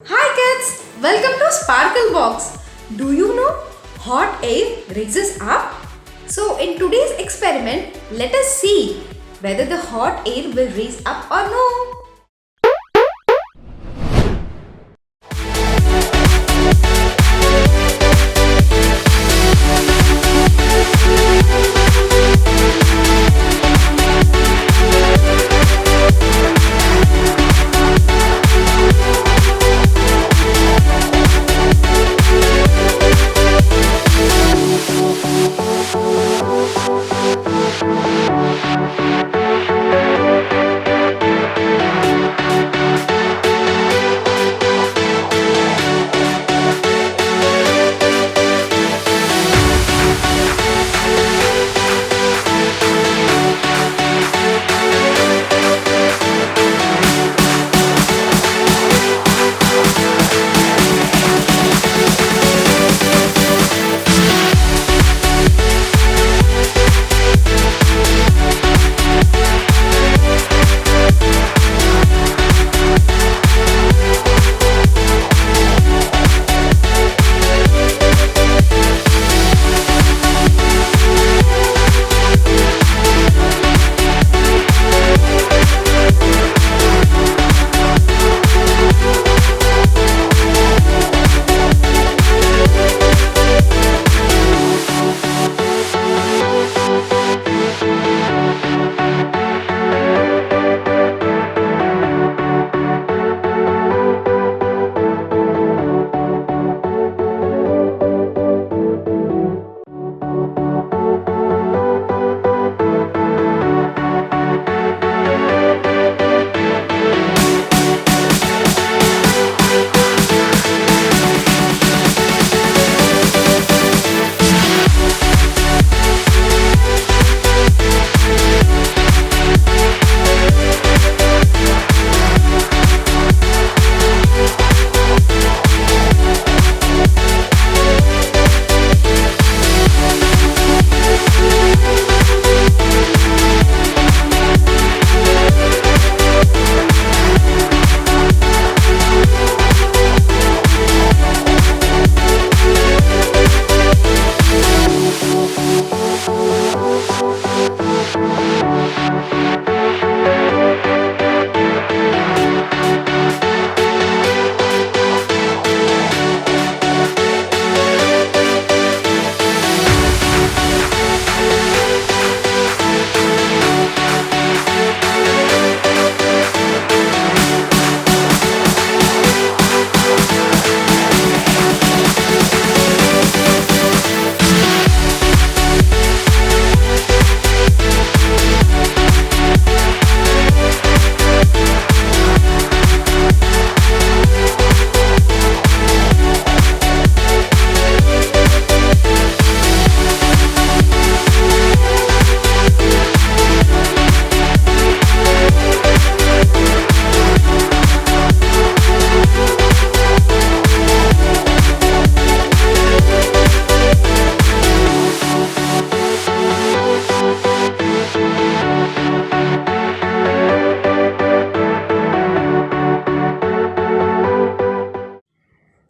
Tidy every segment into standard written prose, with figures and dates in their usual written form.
Hi kids, welcome to Sparklebox. Do you know hot air raises up? So in today's experiment, let us see whether the hot air will raise up or no.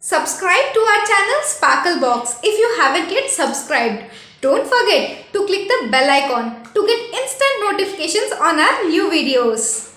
Subscribe to our channel Sparklebox if you haven't yet subscribed. Don't forget to click the bell icon to get instant notifications on our new videos.